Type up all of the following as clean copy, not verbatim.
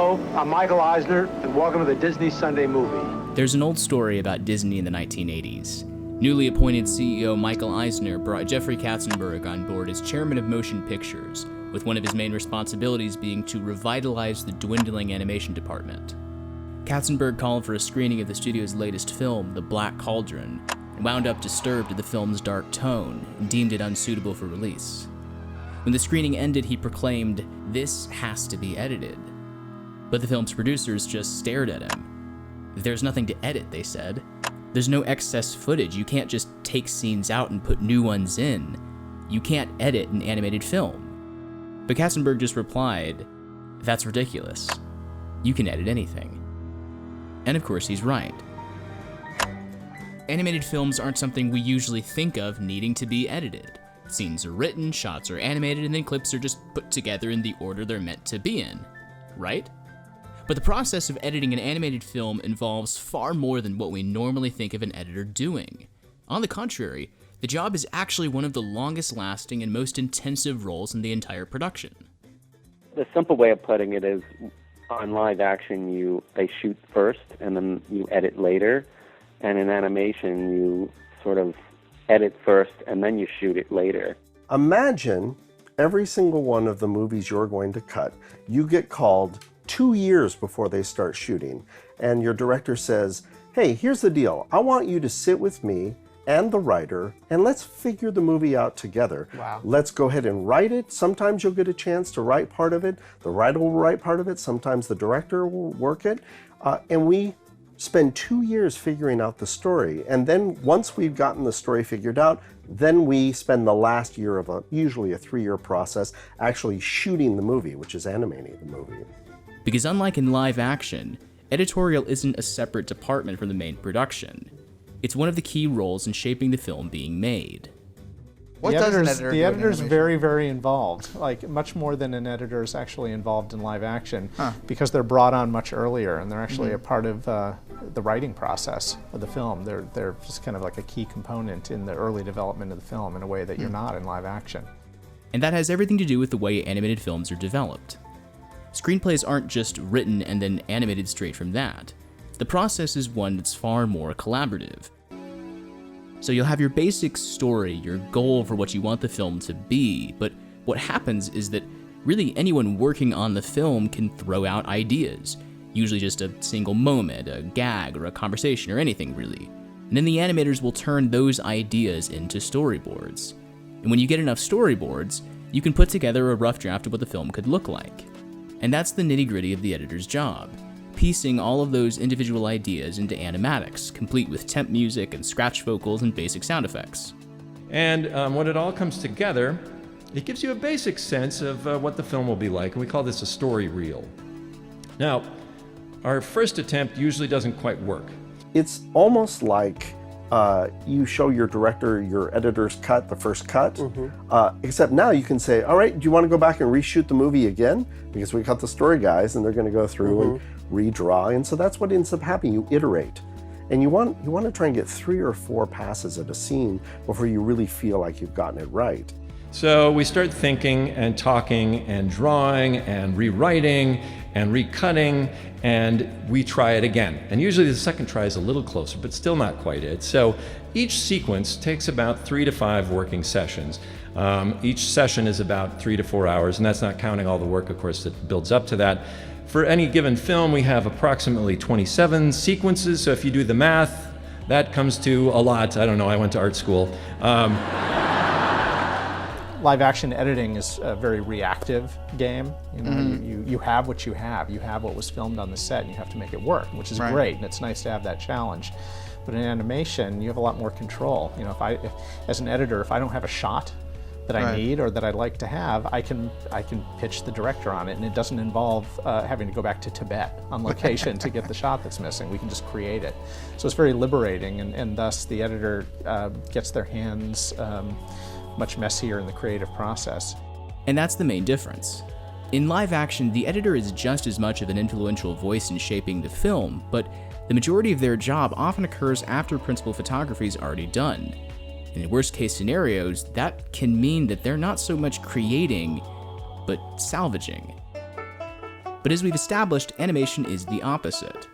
Hello, I'm Michael Eisner, and welcome to the Disney Sunday Movie. There's an old story about Disney in the 1980s. Newly appointed CEO Michael Eisner brought Jeffrey Katzenberg on board as chairman of Motion Pictures, with one of his main responsibilities being to revitalize the dwindling animation department. Katzenberg called for a screening of the studio's latest film, The Black Cauldron, and wound up disturbed at the film's dark tone and deemed it unsuitable for release. When the screening ended, he proclaimed, "This has to be edited." But the film's producers just stared at him. "There's nothing to edit," they said. "There's no excess footage. You can't just take scenes out and put new ones in. You can't edit an animated film." But Katzenberg just replied, "That's ridiculous. You can edit anything." And of course, he's right. Animated films aren't something we usually think of needing to be edited. Scenes are written, shots are animated, and then clips are just put together in the order they're meant to be in, right? But the process of editing an animated film involves far more than what we normally think of an editor doing. On the contrary, the job is actually one of the longest lasting and most intensive roles in the entire production. The simple way of putting it is, on live action, they shoot first and then you edit later, and in animation you sort of edit first and then you shoot it later. Imagine every single one of the movies you're going to cut, you get called 2 years before they start shooting, and your director says, "Hey, here's the deal. I want you to sit with me and the writer, and let's figure the movie out together. Wow. Let's go ahead and write it. Sometimes you'll get a chance to write part of it. The writer will write part of it. Sometimes the director will work it. And we spend 2 years figuring out the story. And then once we've gotten the story figured out, then we spend the last year of usually a 3-year process actually shooting the movie, which is animating the movie." Because unlike in live action, editorial isn't a separate department from the main production. It's one of the key roles in shaping the film being made. What does an editor do in editor's animation? very, very involved, like much more than an editor is actually involved in live action, because they're brought on much earlier and they're actually a part of the writing process of the film. They're just kind of like a key component in the early development of the film in a way that you're not in live action. And that has everything to do with the way animated films are developed. Screenplays aren't just written and then animated straight from that. The process is one that's far more collaborative. So you'll have your basic story, your goal for what you want the film to be, but what happens is that really anyone working on the film can throw out ideas, usually just a single moment, a gag, or a conversation, or anything really. And then the animators will turn those ideas into storyboards. And when you get enough storyboards, you can put together a rough draft of what the film could look like. And that's the nitty-gritty of the editor's job, piecing all of those individual ideas into animatics, complete with temp music and scratch vocals and basic sound effects. And when it all comes together, it gives you a basic sense of what the film will be like, and we call this a story reel. Now, our first attempt usually doesn't quite work. It's almost like you show your director your editor's cut, the first cut, except now you can say, all right, do you want to go back and reshoot the movie again? Because we got the story guys and they're going to go through and redraw, and so that's what ends up happening. You iterate. And you want to try and get 3 or 4 passes at a scene before you really feel like you've gotten it right. So we start thinking and talking and drawing and rewriting and recutting, and we try it again. And usually the second try is a little closer, but still not quite it. So each sequence takes about 3 to 5 working sessions. Each session is about 3 to 4 hours, and that's not counting all the work, of course, that builds up to that. For any given film, we have approximately 27 sequences, so if you do the math, that comes to a lot. I don't know, I went to art school. Live action editing is a very reactive game. You know, you have what you have. You have what was filmed on the set, and you have to make it work, which is great, and it's nice to have that challenge. But in animation, you have a lot more control. You know, if as an editor, if I don't have a shot that I need or that I'd like to have, I can pitch the director on it, and it doesn't involve having to go back to Tibet on location to get the shot that's missing. We can just create it. So it's very liberating, and thus the editor gets their hands much messier in the creative process. And that's the main difference. In live action, the editor is just as much of an influential voice in shaping the film, but the majority of their job often occurs after principal photography is already done. And in worst case scenarios, that can mean that they're not so much creating, but salvaging. But as we've established, animation is the opposite.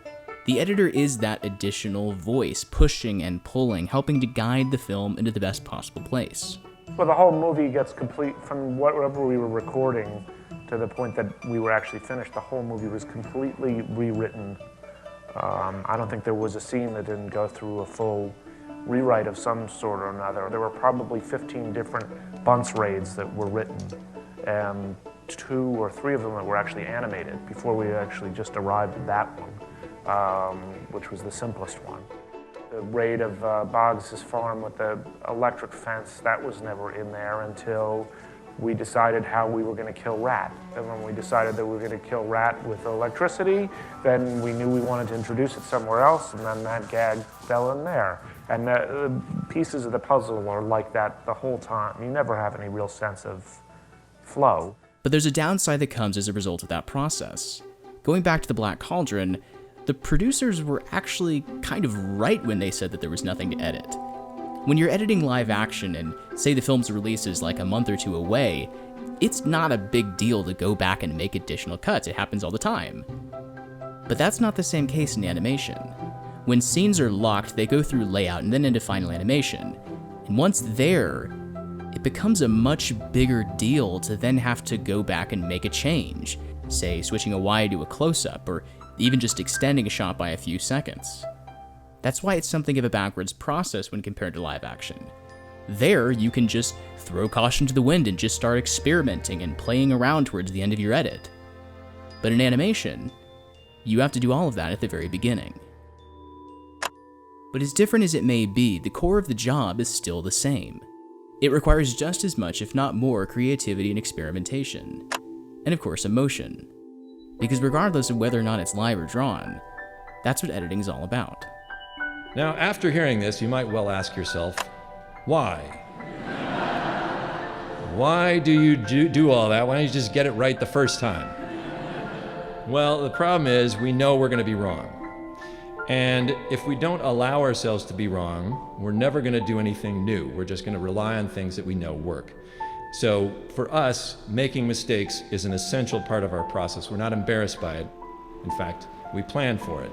The editor is that additional voice, pushing and pulling, helping to guide the film into the best possible place. Well, the whole movie gets complete from whatever we were recording to the point that we were actually finished. The whole movie was completely rewritten. I don't think there was a scene that didn't go through a full rewrite of some sort or another. There were probably 15 different Bunce raids that were written, and 2 or 3 of them that were actually animated before we actually just arrived at that one, which was the simplest one. The raid of Boggs' farm with the electric fence, that was never in there until we decided how we were going to kill Rat. And when we decided that we were going to kill Rat with electricity, then we knew we wanted to introduce it somewhere else, and then that gag fell in there. And the pieces of the puzzle are like that the whole time. You never have any real sense of flow. But there's a downside that comes as a result of that process. Going back to the Black Cauldron, the producers were actually kind of right when they said that there was nothing to edit. When you're editing live action and say the film's release is like a month or 2 away, it's not a big deal to go back and make additional cuts. It happens all the time. But that's not the same case in animation. When scenes are locked, they go through layout and then into final animation. And once there, it becomes a much bigger deal to then have to go back and make a change, say switching a wide to a close-up, or even just extending a shot by a few seconds. That's why it's something of a backwards process when compared to live action. There, you can just throw caution to the wind and just start experimenting and playing around towards the end of your edit. But in animation, you have to do all of that at the very beginning. But as different as it may be, the core of the job is still the same. It requires just as much, if not more, creativity and experimentation. And of course, emotion. Because regardless of whether or not it's live or drawn, that's what editing is all about. Now, after hearing this, you might well ask yourself, why? Why do you do all that? Why don't you just get it right the first time? Well, the problem is we know we're going to be wrong. And if we don't allow ourselves to be wrong, we're never going to do anything new. We're just going to rely on things that we know work. So for us, making mistakes is an essential part of our process. We're not embarrassed by it. In fact, we plan for it.